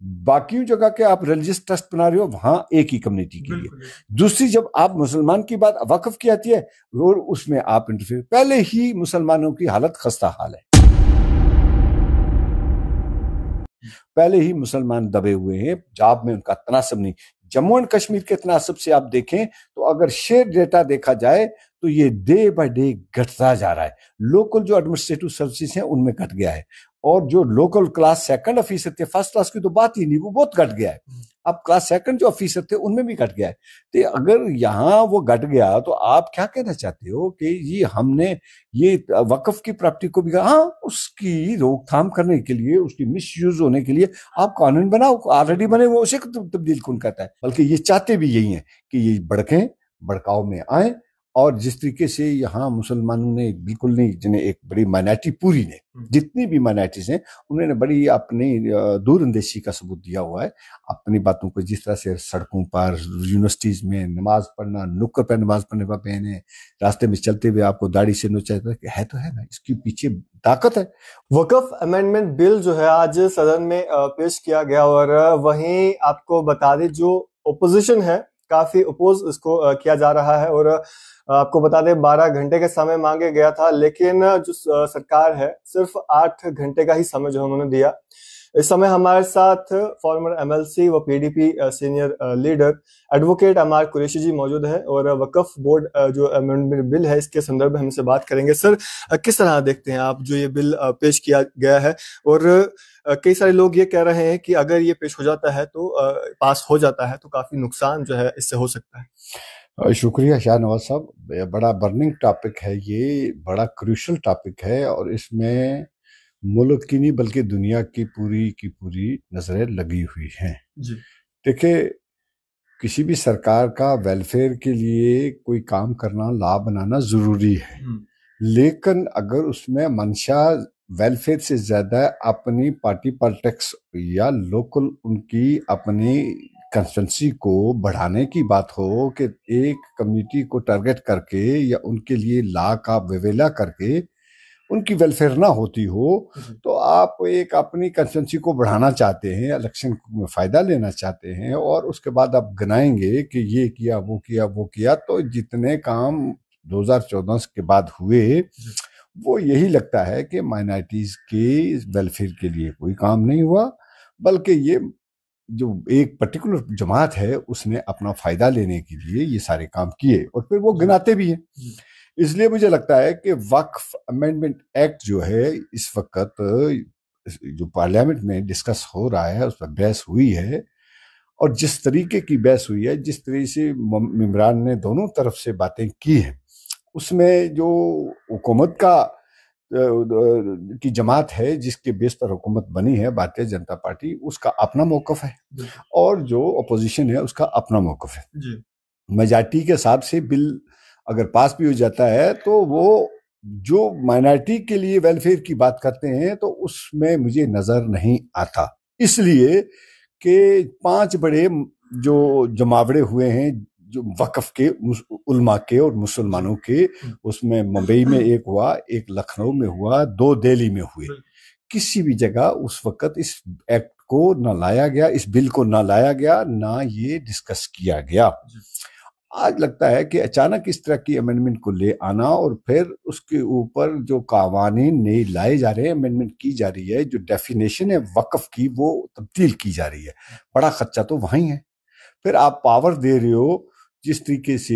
बाकी जगह के आप रिलीजियस ट्रस्ट बना रहे हो, वहां एक ही कम्युनिटी के लिए। दूसरी, जब आप मुसलमान की बात वक्फ की आती है और उसमें आप इंटरफेयर, पहले ही मुसलमानों की हालत खस्ता हाल है, पहले ही मुसलमान दबे हुए हैं, पंजाब में उनका तनासब नहीं। जम्मू एंड कश्मीर के तनासब से आप देखें तो अगर शेयर डेटा देखा जाए तो ये डे बाय डे घटता जा रहा है। लोकल जो एडमिनिस्ट्रेटिव सर्विसेज हैं उनमें घट गया है, और जो लोकल क्लास सेकंड ऑफिसर थे, फर्स्ट क्लास की तो बात ही नहीं, वो बहुत घट गया है। अब क्लास सेकंड जो ऑफिसर थे उनमें भी घट गया है। तो अगर यहाँ वो घट गया तो आप क्या कहना चाहते हो कि ये हमने ये वक्फ की प्रॉपर्टी को भी, हाँ, उसकी रोकथाम करने के लिए, उसकी मिसयूज होने के लिए आप कानून बनाओ, ऑलरेडी बने वो, उसे तब्दील कौन कहता है? बल्कि ये चाहते भी यही है कि ये भड़कें, भड़काव में आए। और जिस तरीके से यहाँ मुसलमानों ने बिल्कुल नहीं, जिन्हें एक बड़ी माइनॉरिटी, पूरी ने, जितनी भी माइनॉरिटीज हैं, उन्होंने बड़ी अपनी दूरअंदेशी का सबूत दिया हुआ है अपनी बातों को। जिस तरह से सड़कों पर, यूनिवर्सिटीज में नमाज पढ़ना, नुक्कड़ पर नमाज पढ़ने का पहने, रास्ते में चलते हुए आपको दाढ़ी से नोचा है, तो है ना, इसके पीछे ताकत है। वक्फ अमेंडमेंट बिल जो है आज सदन में पेश किया गया, और वहीं आपको बता दें जो ओपोजिशन है काफी अपोज इसको किया जा रहा है। और आपको बता दें 12 घंटे का समय मांगे गया था, लेकिन जो सरकार है सिर्फ 8 घंटे का ही समय जो उन्होंने दिया। इस समय हमारे साथ फॉर्मर एमएलसी व पीडीपी सीनियर लीडर एडवोकेट अमार कुरैशी जी मौजूद है, और वक्फ बोर्ड जो अमेंडमेंट बिल है इसके संदर्भ में हमसे बात करेंगे। सर, किस तरह देखते हैं आप जो ये बिल पेश किया गया है? और कई सारे लोग ये कह रहे हैं कि अगर ये पेश हो जाता है तो पास हो जाता है तो काफी नुकसान जो है इससे हो सकता है। शुक्रिया शाहनवाज साहब, बड़ा बर्निंग टॉपिक है ये, बड़ा क्रूशल टॉपिक है, और इसमें मुल्क की नहीं बल्कि दुनिया की पूरी नजरें लगी हुई हैं। देखिए, किसी भी सरकार का वेलफेयर के लिए कोई काम करना, लॉ बनाना जरूरी है, लेकिन अगर उसमें मंशा वेलफेयर से ज्यादा अपनी पार्टी पॉलिटिक्स या लोकल उनकी अपनी कंस्टिट्यूंसी को बढ़ाने की बात हो, कि एक कम्युनिटी को टारगेट करके या उनके लिए लॉ का विवेला करके उनकी वेलफेयर ना होती हो, तो आप एक अपनी कंस्टिट्यूंसी को बढ़ाना चाहते हैं, इलेक्शन में फायदा लेना चाहते हैं, और उसके बाद आप गिनाएंगे कि ये किया, वो किया, वो किया, तो जितने काम 2014 के बाद हुए, वो यही लगता है कि माइनॉरिटीज के वेलफेयर के लिए कोई काम नहीं हुआ, बल्कि ये जो एक पर्टिकुलर जमात है उसने अपना फायदा लेने के लिए ये सारे काम किए, और फिर वो गिनाते भी हैं। इसलिए मुझे लगता है कि वक्फ अमेंडमेंट एक्ट जो है इस वक्त जो पार्लियामेंट में डिस्कस हो रहा है, उस पर बहस हुई है, और जिस तरीके की बहस हुई है, जिस तरीके से मेंबरान ने दोनों तरफ से बातें की हैं, उसमें जो हुकूमत का की जमात है, जिसके बेस पर हुकूमत बनी है भारतीय जनता पार्टी, उसका अपना मौकफ है, और जो अपोजिशन है उसका अपना मौकफ है। मेजॉरिटी के हिसाब से बिल अगर पास भी हो जाता है तो वो जो माइनॉरिटी के लिए वेलफेयर की बात करते हैं तो उसमें मुझे नजर नहीं आता, इसलिए कि 5 बड़े जो जमावड़े हुए हैं जो वक्फ के, उलमा के और मुसलमानों के, उसमें मुंबई में एक हुआ, एक लखनऊ में हुआ, 2 दिल्ली में हुए। किसी भी जगह उस वक्त इस एक्ट को न लाया गया, इस बिल को न लाया गया, ना ये डिस्कस किया गया। आज लगता है कि अचानक इस तरह की अमेंडमेंट को ले आना, और फिर उसके ऊपर जो कानून नए लाए जा रहे हैं, अमेंडमेंट की जा रही है, जो डेफिनेशन है वक्फ की वो तब्दील की जा रही है, बड़ा खर्चा तो वहीं है। फिर आप पावर दे रहे हो जिस तरीके से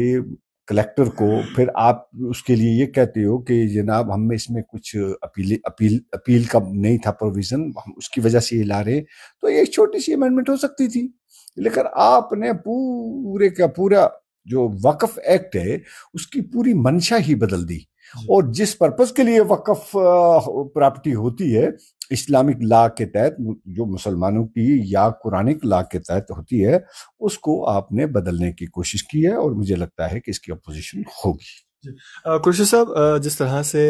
कलेक्टर को, फिर आप उसके लिए ये कहते हो कि जनाब हमें इसमें कुछ अपील का नहीं था प्रोविजन, हम उसकी वजह से ये ला रहे। तो ये छोटी सी अमेंडमेंट हो सकती थी, लेकिन आपने पूरे का पूरा जो वक्फ एक्ट है उसकी पूरी मंशा ही बदल दी, और जिस पर्पस के लिए वक्फ प्रॉपर्टी होती है इस्लामिक लॉ के तहत, जो मुसलमानों की या कुरानिक लॉ के तहत होती है, उसको आपने बदलने की कोशिश की है, और मुझे लगता है कि इसकी अपोजिशन होगी। कुरैशी साहब, जिस तरह से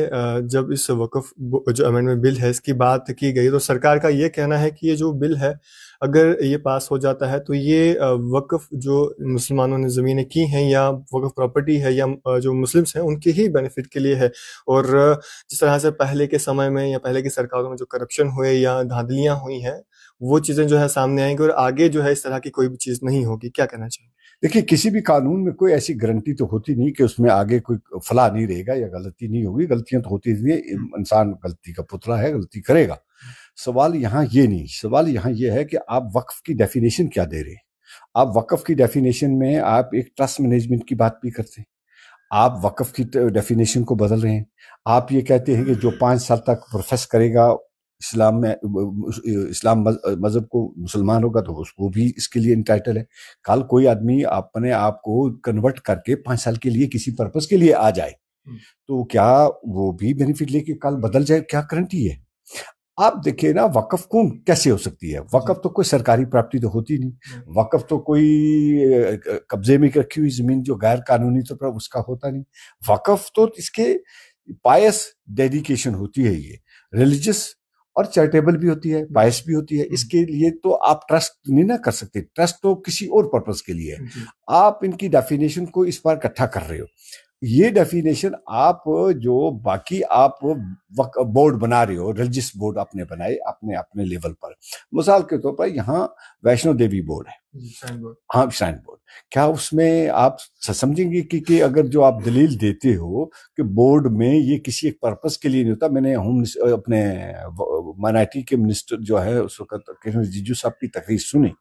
जब इस वक्फ जो अमेंडमेंट बिल है इसकी बात की गई, तो सरकार का ये कहना है कि ये जो बिल है अगर ये पास हो जाता है तो ये वक्फ जो मुसलमानों ने ज़मीनें की हैं या वक्फ प्रॉपर्टी है या जो मुस्लिम्स हैं उनके ही बेनिफिट के लिए है। और जिस तरह से पहले के समय में या पहले की सरकारों में जो करप्शन हुए या धांधलियाँ हुई हैं वो चीजें जो है सामने आएंगी और आगे जो है इस तरह की कोई भी चीज नहीं होगी। क्या कहना चाहिए? देखिए, किसी भी कानून में कोई ऐसी गारंटी तो होती नहीं कि उसमें आगे कोई फला नहीं रहेगा या गलती नहीं होगी। गलतियां तो होती रहती है, इंसान गलती का पुतला है, गलती करेगा। सवाल यहाँ ये नहीं, सवाल यहाँ ये है कि आप वक्फ की डेफिनेशन क्या दे रहे हैं। आप वक्फ की डेफिनेशन में आप एक ट्रस्ट मैनेजमेंट की बात भी करते हैं, आप वक्फ की डेफिनेशन को बदल रहे हैं। आप ये कहते हैं कि जो 5 साल तक प्रोफेस करेगा इस्लाम में, इस्लाम मजहब को, मुसलमान होगा तो उसको भी इसके लिए इंटाइटल है। कल कोई आदमी अपने आप को कन्वर्ट करके 5 साल के लिए किसी पर्पस के लिए आ जाए तो क्या वो भी बेनिफिट लेके कल बदल जाए? क्या गारंटी है? आप देखिए ना, वक्फ कौन कैसे हो सकती है? वक्फ तो कोई सरकारी प्रॉपर्टी तो होती नहीं। वक्फ तो कोई कब्जे में रखी हुई जमीन जो गैर कानूनी तौर पर उसका होता नहीं। वक्फ तो इसके पायस डेडिकेशन होती है, ये रिलीजियस और चैरिटेबल भी होती है, पायस भी होती है। इसके लिए तो आप ट्रस्ट नहीं ना कर सकते, ट्रस्ट तो किसी और पर्पस के लिए है। आप इनकी डेफिनेशन को इस बार इकट्ठा कर रहे हो। ये डेफिनेशन आप जो बाकी आप बोर्ड बना रहे हो, रिलीजियस बोर्ड आपने बनाए अपने अपने लेवल पर। मिसाल के तौर पर यहाँ वैष्णो देवी बोर्ड है, हाँ श्राइन बोर्ड, क्या उसमें आप समझेंगे कि अगर जो आप दलील देते हो कि बोर्ड में ये किसी एक पर्पस के लिए नहीं होता। मैंने होम अपने माइनॉरिटी के मिनिस्टर जो है उस वक्त किरण रिजिजू साहब की तकरीर सुनी,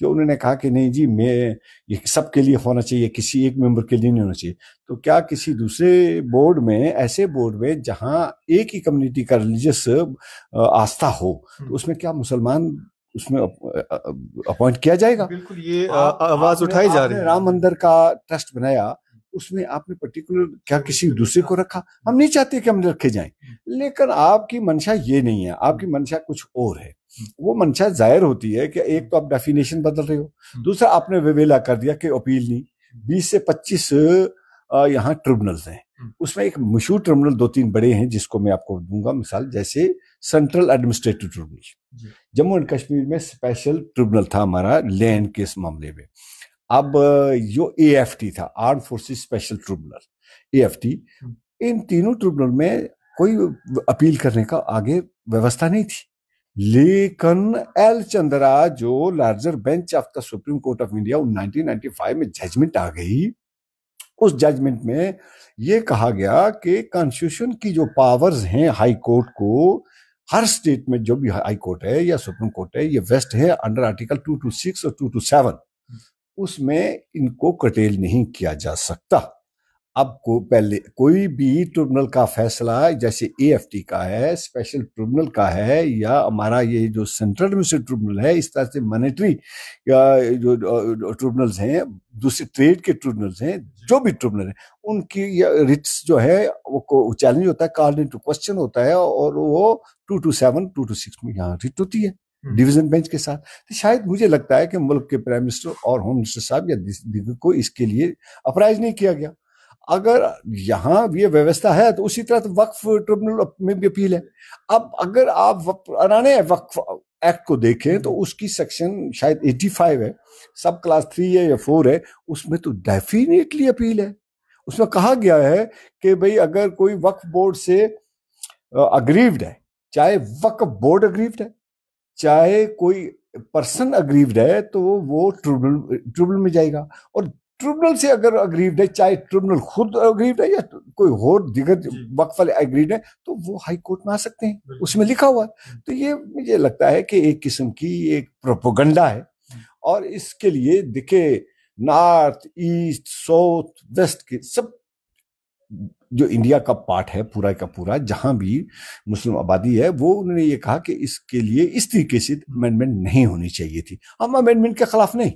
जो उन्होंने कहा कि नहीं जी, मैं ये सबके लिए होना चाहिए, किसी एक मेंबर के लिए नहीं होना चाहिए। तो क्या किसी दूसरे बोर्ड में, ऐसे बोर्ड में जहां एक ही कम्युनिटी का रिलीजियस आस्था हो, तो उसमें क्या मुसलमान उसमें अपॉइंट किया जाएगा? बिल्कुल, ये आवाज उठाई जा रही है। राम मंदिर का ट्रस्ट बनाया, उसमें आपने पर्टिकुलर क्या किसी दूसरे को रखा? हम नहीं चाहते कि हम रखे जाएं, लेकिन आपकी मंशा ये नहीं है, आपकी मंशा कुछ और है। वो मंशा जाहिर होती है कि एक तो आप डेफिनेशन बदल रहे हो, दूसरा आपने विवेला कर दिया कि अपील नहीं। 20 से 25 यहाँ ट्रिब्यूनल्स हैं, उसमें एक मशहूर ट्रिब्यूनल 2-3 बड़े हैं जिसको मैं आपको दूंगा मिसाल, जैसे central administrative tribunal, Jammu and Kashmir में स्पेशल ट्रिब्यूनल था हमारा लैंड के इस मामले में। अब जो AFT था, arm forces special tribunal, AFT, इन तीनों ट्रिब्यूनल में कोई अपील करने का आगे व्यवस्था नहीं थी। लेकिन एल चंद्रा, जो larger bench of the supreme court of India, 1995 में जजमेंट आ गई। उस जजमेंट में यह कहा गया कि कॉन्स्टिट्यूशन की जो पावर्स हैं हाई कोर्ट को, हर स्टेट में जो भी हाई कोर्ट है या सुप्रीम कोर्ट है, ये वेस्ट है अंडर आर्टिकल 226 और 227, उसमें इनको कटेल नहीं किया जा सकता। अब पहले कोई भी ट्रिब्यूनल का फैसला, जैसे AFT का है, स्पेशल ट्रिब्यूनल का है, या हमारा ये जो सेंट्रल एडमिनिस्ट्रेटिव ट्रिब्यूनल है, इस तरह से मॉनेटरी जो ट्रिब्यूनल्स हैं, दूसरे ट्रेड के ट्रिब्यूनल्स हैं, जो भी ट्रिब्यूनल है, उनकी रिट्स जो है वो चैलेंज होता है, कॉल्ड इनटू क्वेश्चन होता है, और वो 227, 226 में यहाँ रिट होती है डिवीजन बेंच के साथ। तो शायद मुझे लगता है कि मुल्क के प्राइम मिनिस्टर और होम मिनिस्टर साहब या दीगर को इसके लिए अप्राइज नहीं किया गया। अगर यहाँ ये व्यवस्था है तो उसी तरह तो वक्फ ट्रिब्यूनल में भी अपील है। अब अगर आप पुराने वक्फ एक्ट को देखें तो उसकी सेक्शन शायद 85 है, सब क्लास 3 है या 4 है, उसमें तो डेफिनेटली अपील है। उसमें कहा गया है कि भाई अगर कोई वक्फ बोर्ड से अग्रीव्ड है, चाहे वक्फ बोर्ड अग्रीव्ड है, चाहे कोई पर्सन अग्रीव्ड है, तो वो ट्रिब्यूनल में जाएगा। और ट्रिब्यूनल से अगर अग्रीव्ड है, चाहे ट्रिब्यूनल खुद अग्रीव्ड है या कोई और दिगर वक्फ वाले अग्रीव्ड है, तो वो हाई कोर्ट में आ सकते हैं, उसमें लिखा हुआ है। तो ये मुझे लगता है कि एक किस्म की एक प्रोपेगेंडा है, और इसके लिए दिखे नॉर्थ, ईस्ट, साउथ, वेस्ट के सब जो इंडिया का पार्ट है पूरा का पूरा, जहां भी मुस्लिम आबादी है, वो उन्होंने ये कहा कि इसके लिए इस तरीके से अमेंडमेंट नहीं होनी चाहिए थी। हम अमेंडमेंट के खिलाफ नहीं,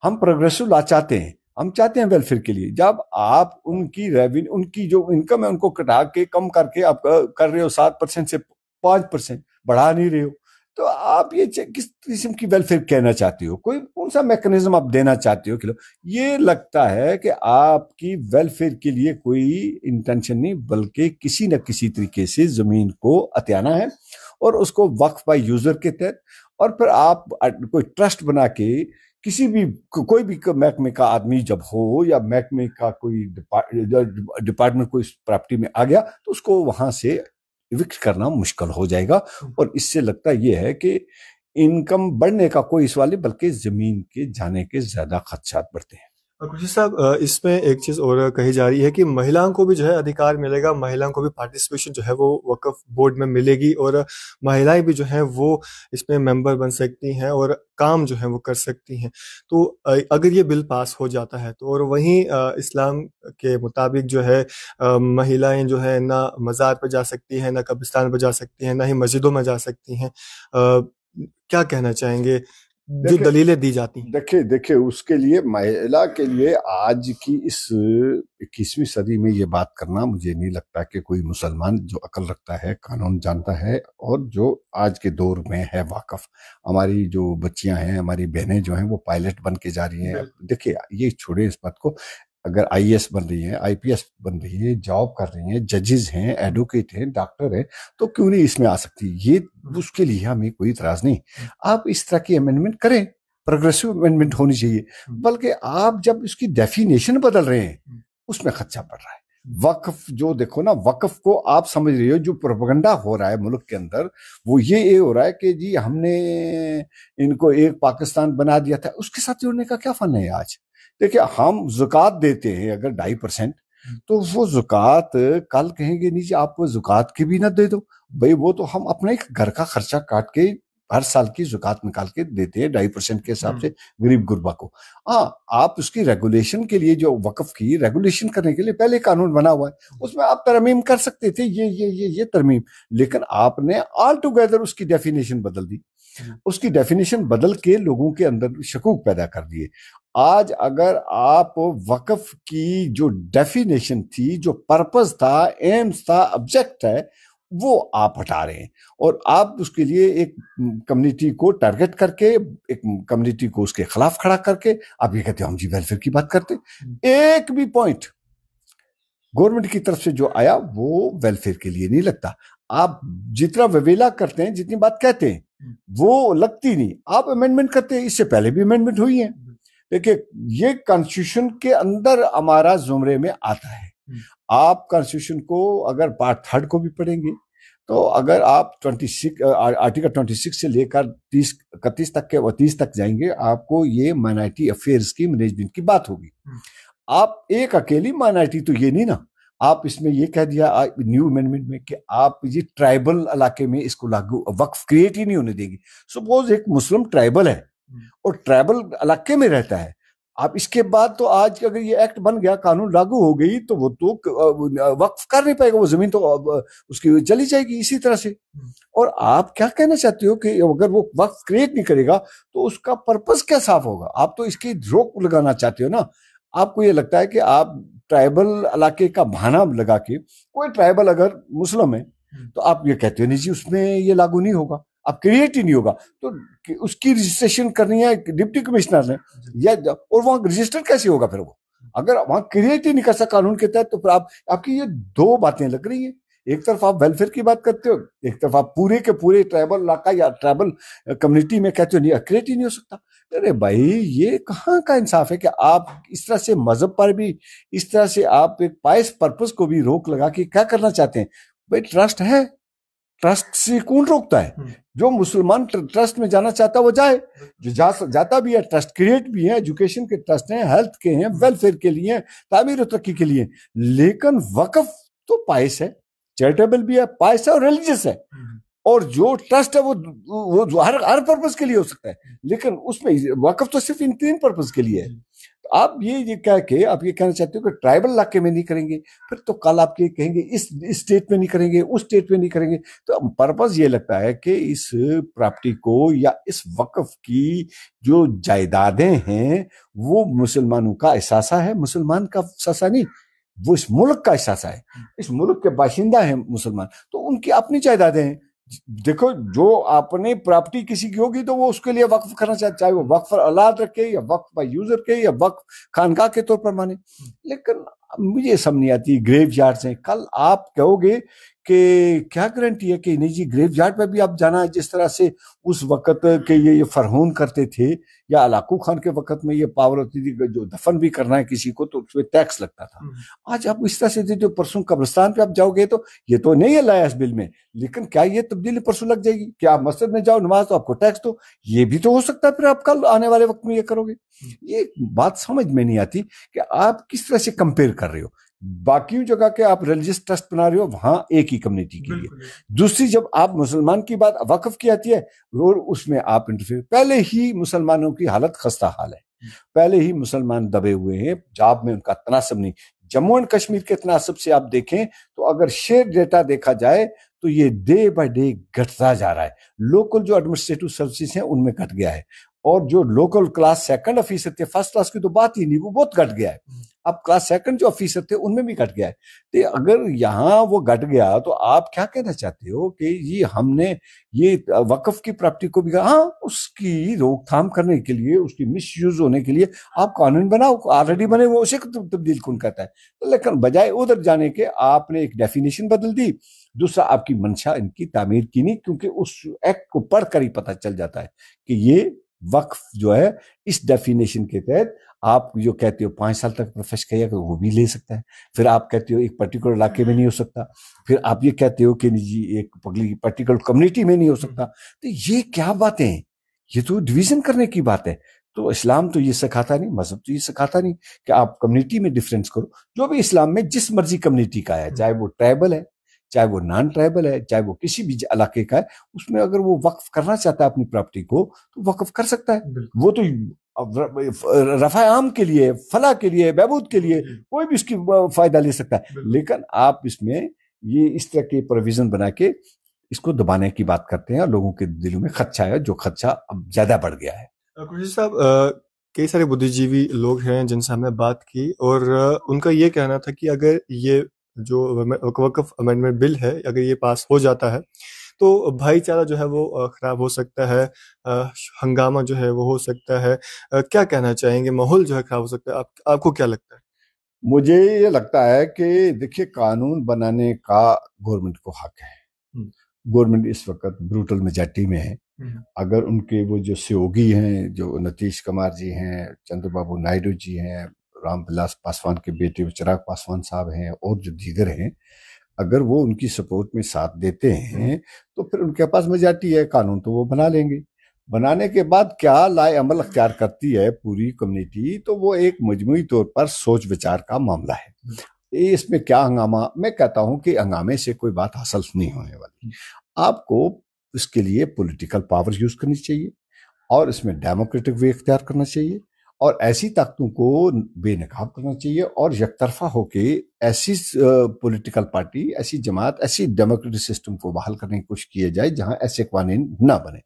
हम प्रोग्रेसिव लॉ चाहते हैं, हम चाहते हैं वेलफेयर के लिए। जब आप उनकी रेवेन्यू, उनकी जो इनकम है, उनको कटा के कम करके आप कर रहे हो 7% से 5%, बढ़ा नहीं रहे हो, तो आप ये किस किस्म की वेलफेयर कहना चाहते हो? कोई कौन सा मैकेनिज्म आप देना चाहते हो? ये लगता है कि आपकी वेलफेयर के लिए कोई इंटेंशन नहीं, बल्कि किसी न किसी तरीके से जमीन को अत्याना है और उसको वक्फ बाय यूजर के तहत, और फिर आप कोई ट्रस्ट बना के किसी भी कोई भी महकमे का आदमी जब हो, या महकमे का कोई डिपार्टमेंट कोई प्रॉपर्टी में आ गया, तो उसको वहां से इविक्ट करना मुश्किल हो जाएगा। और इससे लगता यह है कि इनकम बढ़ने का कोई सवाल नहीं, बल्कि जमीन के जाने के ज्यादा खदशात बढ़ते हैं। खुर्शीद साहब, इसमें एक चीज़ और कही जा रही है कि महिलाओं को भी जो है अधिकार मिलेगा, महिलाओं को भी पार्टिसिपेशन जो है वो वक्फ बोर्ड में मिलेगी, और महिलाएं भी जो है वो इसमें मेंबर बन सकती हैं और काम जो है वो कर सकती हैं। तो अगर ये बिल पास हो जाता है तो, और वहीं इस्लाम के मुताबिक जो है महिलाएं जो है ना मज़ार पर जा सकती हैं, ना कब्रिस्तान पर जा सकती हैं, ना ही मस्जिदों में जा सकती हैं। क्या कहना चाहेंगे जो दलीलें दी जाती हैं? देखिए देखिए, उसके लिए, महिला के लिए आज की इस 21वीं सदी में ये बात करना, मुझे नहीं लगता कि कोई मुसलमान जो अकल रखता है, कानून जानता है, और जो आज के दौर में है वाकफ। हमारी जो बच्चियां हैं, हमारी बहनें जो हैं, वो पायलट बन के जा रही हैं। देखिए, ये छोड़े इस बात को, अगर आईएएस बन रही हैं, आईपीएस बन रही है, जॉब कर रही हैं, जजेस हैं, एडवोकेट हैं, डॉक्टर हैं, तो क्यों नहीं इसमें आ सकती? ये उसके लिए हमें कोई इतराज नहीं। आप इस तरह की अमेंडमेंट करें, प्रोग्रेसिव अमेंडमेंट होनी चाहिए। बल्कि आप जब इसकी डेफिनेशन बदल रहे हैं, उसमें खर्चा पड़ रहा है। वक्फ जो देखो ना, वक्फ को आप समझ रहे हो, जो प्रोपेगेंडा हो रहा है मुल्क के अंदर, वो ये हो रहा है कि जी हमने इनको एक पाकिस्तान बना दिया था। उसके साथ जुड़ने का क्या फन है आज? देखिए, हम ज़कात देते हैं अगर 2.5%, तो वो ज़कात कल कहेंगे नहीं जी आप वो ज़कात की भी ना दे दो भाई, वो तो हम अपने घर का खर्चा काट के हर साल की ज़कात निकाल के देते हैं 2.5% के हिसाब से गरीब गुरबा को। हाँ, आप उसकी रेगुलेशन के लिए, जो वक्फ की रेगुलेशन करने के लिए पहले कानून बना हुआ है, उसमें आप तरमीम कर सकते थे, ये तरमीम। लेकिन आपने ऑल टुगेदर उसकी डेफिनेशन बदल दी, उसकी डेफिनेशन बदल के लोगों के अंदर शकूक पैदा कर दिए। आज अगर आप वक्फ की जो डेफिनेशन थी, जो पर्पस था, एम्स था, ऑब्जेक्ट है, वो आप हटा रहे हैं, और आप उसके लिए एक कम्युनिटी को टारगेट करके, एक कम्युनिटी को उसके खिलाफ खड़ा करके आप ये कहते हो हम जी वेलफेयर की बात करते। एक भी पॉइंट गवर्नमेंट की तरफ से जो आया वो वेलफेयर के लिए नहीं लगता। आप जितना ववेला करते हैं, जितनी बात कहते हैं, वो लगती नहीं। आप अमेंडमेंट करते हैं, इससे पहले भी अमेंडमेंट हुई है। देखिए, ये कॉन्स्टिट्यूशन के अंदर हमारा जुमरे में आता है। आप कॉन्स्टिट्यूशन को अगर पार्ट 3 को भी पढ़ेंगे, तो अगर आप 26 आर्टिकल 26 से लेकर 31 तक के 30 तक जाएंगे, आपको ये माइनॉरिटी अफेयर्स की मैनेजमेंट की बात होगी। आप एक अकेली माइनॉरिटी तो ये नहीं ना, आप इसमें ये कह दिया न्यू अमेंडमेंट में कि आप ये ट्राइबल इलाके में इसको लागू, वक्फ क्रिएट ही नहीं होने देंगे। सपोज एक मुस्लिम ट्राइबल है और ट्राइबल इलाके में रहता है, आप इसके बाद तो आज अगर ये एक्ट बन गया, कानून लागू हो गई, तो वो तो वक्फ कर नहीं पाएगा, वो जमीन तो उसकी चली जाएगी इसी तरह से। और आप क्या कहना चाहते हो कि अगर वो वक्फ क्रिएट नहीं करेगा तो उसका पर्पस क्या साफ होगा? आप तो इसकी रोक लगाना चाहते हो ना। आपको ये लगता है कि आप ट्राइबल इलाके का बहाना लगा के, कोई ट्राइबल अगर मुस्लिम है तो आप ये कहते हो नहीं जी उसमें ये लागू नहीं होगा, अब क्रिएट ही नहीं होगा, तो उसकी रजिस्ट्रेशन करनी है डिप्टी कमिश्नर ने, या और वहां रजिस्टर कैसे होगा? फिर वो अगर वहां क्रिएट ही नहीं कर सकता कानून के तहत, तो फिर आपकी ये दो बातें लग रही है। एक तरफ आप वेलफेयर की बात करते हो, एक तरफ आप पूरे के पूरे ट्राइबल इलाका या ट्राइबल कम्युनिटी में कहते हो नहीं, क्रिएट ही नहीं हो सकता। अरे भाई, ये कहाँ का इंसाफ है कि आप इस तरह से मजहब पर भी, इस तरह से आप एक पायस पर्पस को भी रोक लगा के क्या करना चाहते हैं? भाई, ट्रस्ट है, ट्रस्ट से कौन रोकता है? जो मुसलमान ट्रस्ट में जाना चाहता है वो जाए, जो जाता भी है, ट्रस्ट क्रिएट भी है, एजुकेशन के ट्रस्ट हैं, हेल्थ के हैं, वेलफेयर के लिए, तामीर और तरक्की के लिए। लेकिन वक्फ तो पायस है, चैरिटेबल भी है, पायस है और रिलीजियस है। और जो ट्रस्ट है वो हर पर्पस के लिए हो सकता है, लेकिन उसमें वक्फ तो सिर्फ इन 3 पर्पस के लिए है। तो आप ये कह के आप ये कहना चाहते हो कि ट्राइबल इलाके में नहीं करेंगे, फिर तो कल आप ये कहेंगे इस स्टेट में नहीं करेंगे, उस स्टेट में नहीं करेंगे। तो पर्पस ये लगता है कि इस प्रॉपर्टी को या इस वक्फ की जो जायदादें हैं वो मुसलमानों का एहसासा है, मुसलमान का एहसासा नहीं, वो इस मुल्क का एहसासा है। इस मुल्क के बाशिंदा है मुसलमान, तो उनकी अपनी जायदादें हैं। देखो, जो अपने प्रॉपर्टी किसी की होगी तो वो उसके लिए वक्फ करना चाहे वो वक्फ औलाद रखे या वक्फ बाय यूज रखे या वक्फ खानका के तौर पर माने। लेकिन मुझे समझ नहीं आती। ग्रेव यार्ड्स हैं, कल आप कहोगे कि क्या गारंटी है कि नहीं जी ग्रेव यार्ड पर भी आप जाना, जिस तरह से उस वक्त के ये फरहून करते थे या अलाकू खान के वक्त में ये पावर होती थी जो दफन भी करना है किसी को तो उसमें टैक्स लगता था। आज आप इस तरह से जो परसों कब्रिस्तान पे आप जाओगे तो ये तो नहीं है लाया इस बिल में, लेकिन क्या ये तब्दीली परसों लग जाएगी कि आप मस्जिद में जाओ नमाज तो आपको टैक्स दो? ये भी तो हो सकता है फिर आप कल आने वाले वक्त में ये करोगे। ये बात समझ में नहीं आती कि आप किस तरह से कंपेयर कर रहे हो। बाकी जगह के आप रिलीजियस ट्रस्ट बना रहे हो वहां एक ही कम्युनिटी के लिए, दूसरी जब आप मुसलमान की बात वक्फ की आती है और उसमें आप इंटरफेयर, पहले ही मुसलमानों की हालत खस्ता हाल है, पहले ही मुसलमान दबे हुए हैं, जाब में उनका तनासब नहीं। जम्मू एंड कश्मीर के तनासब से आप देखें तो अगर शेयर डेटा देखा जाए तो ये डे बाय डे घटता जा रहा है। लोकल जो एडमिनिस्ट्रेटिव सर्विसेज हैं उनमें घट गया है, और जो लोकल क्लास सेकंड ऑफिसर थे, फर्स्ट क्लास की तो बात ही नहीं, वो बहुत घट गया है। अब क्लास सेकंड जो ऑफिसर थे उनमें भी घट गया है। तो अगर यहाँ वो घट गया तो आप क्या कहना चाहते हो कि ये हमने ये वक्फ की प्रॉपर्टी को भी, हाँ उसकी रोकथाम करने के लिए, उसकी मिसयूज होने के लिए आप कानून बनाओ, ऑलरेडी बने वो उसे तब्दील कौन करता है। तो लेकिन बजाय उधर जाने के आपने एक डेफिनेशन बदल दी, दूसरा आपकी मंशा इनकी तामीर की नहीं, क्योंकि उस एक्ट को पढ़कर ही पता चल जाता है कि ये वक्फ जो है इस डेफिनेशन के तहत आप जो कहते हो 5 साल तक प्रोफेस किया तो वो भी ले सकता है, फिर आप कहते हो एक पर्टिकुलर इलाके में नहीं हो सकता, फिर आप ये कहते हो कि जी एक पर्टिकुलर कम्युनिटी में नहीं हो सकता। तो ये क्या बातें हैं, ये तो डिवीजन करने की बात है। तो इस्लाम तो ये सिखाता नहीं, मजहब तो ये सिखाता नहीं कि आप कम्युनिटी में डिफरेंस करो। जो भी इस्लाम में जिस मर्जी कम्युनिटी का है, चाहे वो ट्राइबल है, चाहे वो नॉन ट्राइबल है, चाहे वो किसी भी इलाके का है, उसमें अगर वो वक्फ करना चाहता है अपनी प्रॉपर्टी को तो वक्फ कर सकता है। वो तो रफा आम के लिए, फला के लिए, बहबूद के लिए कोई भी उसकी फायदा ले सकता है। लेकिन आप इसमें ये इस तरह के प्रोविजन बना के इसको दबाने की बात करते हैं और लोगों के दिलों में खदशा है, जो खदशा अब ज्यादा बढ़ गया है। कुरैशी साहब, कई सारे बुद्धिजीवी लोग हैं जिनसे हमने बात की, और उनका ये कहना था कि अगर ये जो वक्फ अमेंडमेंट बिल है अगर ये पास हो जाता है तो भाईचारा जो है वो खराब हो सकता है, हंगामा जो है वो हो सकता है। क्या कहना चाहेंगे, माहौल जो है खराब हो सकता है, आपको क्या लगता है? मुझे ये लगता है कि देखिए कानून बनाने का गवर्नमेंट को हक है। गवर्नमेंट इस वक्त ब्रूटल मेजॉरिटी में है। अगर उनके वो जो सहयोगी हैं, जो नीतीश कुमार जी हैं, चंद्रबाबू नायडू जी हैं, रामविलास पासवान के बेटे चिराग पासवान साहब हैं और जो दीगर हैं, अगर वो उनकी सपोर्ट में साथ देते हैं तो फिर उनके पास मेजॉरिटी है, कानून तो वो बना लेंगे। बनाने के बाद क्या लाए अमल अख्तियार करती है पूरी कम्युनिटी, तो वो एक मजमूई तौर पर सोच विचार का मामला है। इसमें क्या हंगामा, मैं कहता हूं कि हंगामे से कोई बात हासिल नहीं होने वाली। आपको इसके लिए पॉलिटिकल पावर यूज करनी चाहिए और इसमें डेमोक्रेटिक वे इख्तियार करना चाहिए और ऐसी ताकतों को बेनकाब करना चाहिए और यकतरफा होके ऐसी पॉलिटिकल पार्टी, ऐसी जमात, ऐसी डेमोक्रेटिक सिस्टम को बहाल करने की कोशिश की जाए जहां ऐसे कानून ना बने।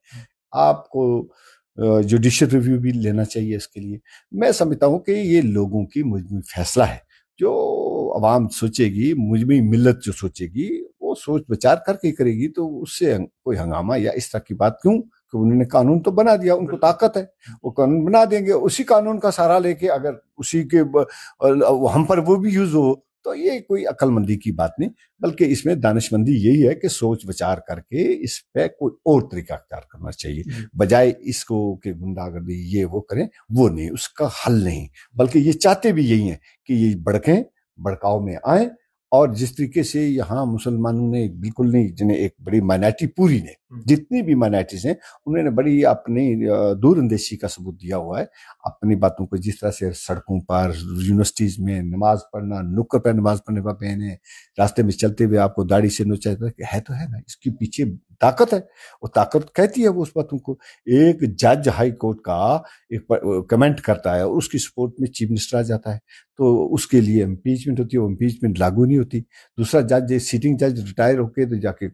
आपको जुडिशियल रिव्यू भी लेना चाहिए इसके लिए। मैं समझता हूं कि ये लोगों की मुजमई फैसला है, जो अवाम सोचेगी, मुजमई मिल्लत जो सोचेगी वो सोच विचार करके करेगी, तो उससे कोई हंगामा या इस तरह की बात क्यों, कि उन्होंने कानून तो बना दिया, उनको ताकत है, वो कानून बना देंगे। उसी कानून का सहारा लेके अगर उसी के हम पर वो भी यूज हो तो ये कोई अक्लमंदी की बात नहीं, बल्कि इसमें दानिशमंदी यही है कि सोच विचार करके इस पे कोई और तरीका अख्तियार करना चाहिए, बजाय इसको कि गुंडागर्दी ये वो करें, वो नहीं, उसका हल नहीं। बल्कि ये चाहते भी यही है कि ये भड़कें, भड़काव में आए। और जिस तरीके से यहाँ मुसलमानों ने बिल्कुल नहीं, जिन्हें एक बड़ी माइनॉरिटी पूरी ने, जितनी भी माइनॉरिटीज हैं उन्होंने बड़ी अपनी दूरअंदेशी का सबूत दिया हुआ है अपनी बातों को। जिस तरह से सड़कों पर, यूनिवर्सिटीज में नमाज पढ़ना, नुक्कड़ पर नमाज पढ़ने का पहने, रास्ते में चलते हुए आपको दाढ़ी से नोचा है तो है ना, इसके पीछे ताकत है, वो ताकत कहती है वो उस बातों को। एक जज हाई कोर्ट का एक कमेंट करता है और उसकी सपोर्ट में चीफ मिनिस्टर आ जाता है तो उसके लिए इम्पीचमेंट होती है, वो इम्पीचमेंट लागू नहीं होती। दूसरा जज, सीटिंग जज रिटायर होके तो जाके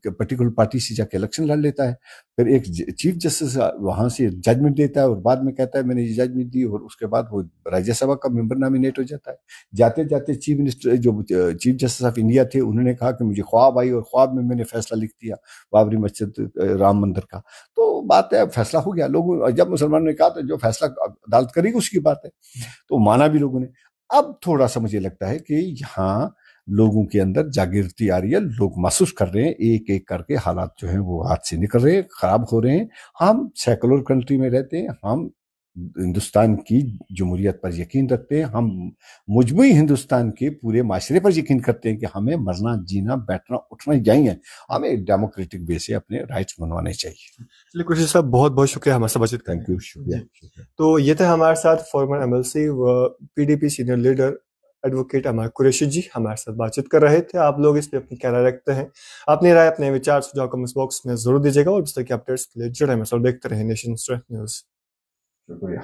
पर्टिकुलर पार्टी से जाके इलेक्शन लड़ लेता है, फिर एक चीफ जस्टिस वहां से जजमेंट देता है और बाद में कहता है मैंने ये जजमेंट दी, और उसके बाद वो राज्यसभा का मेंबर नॉमिनेट हो जाता है। जाते जाते चीफ मिनिस्टर, जो चीफ जस्टिस ऑफ इंडिया थे, उन्होंने कहा कि मुझे ख्वाब आई और ख्वाब में मैंने फैसला लिख दिया बाबरी मस्जिद राम मंदिर का। तो बात है, फैसला हो गया। लोगों जब मुसलमानों ने कहा तो जो फैसला अदालत करेगी उसकी बात है, तो माना भी लोगों ने। अब थोड़ा सा मुझे लगता है कि यहाँ लोगों के अंदर जागृति आ रही है, लोग महसूस कर रहे हैं, एक एक करके हालात जो हैं वो हाथ से निकल रहे हैं, खराब हो रहे हैं। हम सेकुलर कंट्री में रहते हैं, हम हिंदुस्तान की जमहूरियत पर यकीन रखते हैं, हम मुजमुई हिंदुस्तान के पूरे माशरे पर यकीन करते हैं कि हमें मरना जीना बैठना उठना यही है, हमें डेमोक्रेटिक वे से अपने राइट्स मनवाने चाहिए। चलिए कुरैशी साहब, बहुत बहुत शुक्रिया हमारे साथ बातचीत करने थैंक यू, के शुक्रिया, लिए। शुक्रिया। तो ये थे हमारे साथ फॉर्मर एमएलसी व पीडीपी सीनियर लीडर एडवोकेट अमर कुरैशी जी हमारे साथ बातचीत कर रहे थे। आप लोग इस पे अपनी क्या राय रखते हैं, अपनी राय अपने विचार सुझाव कमेंट्स बॉक्स में जरूर दीजिएगा और इस तरह के अपडेट्स के लिए जुड़े रहें और देखते रहे नेशन न्यूज। शुक्रिया।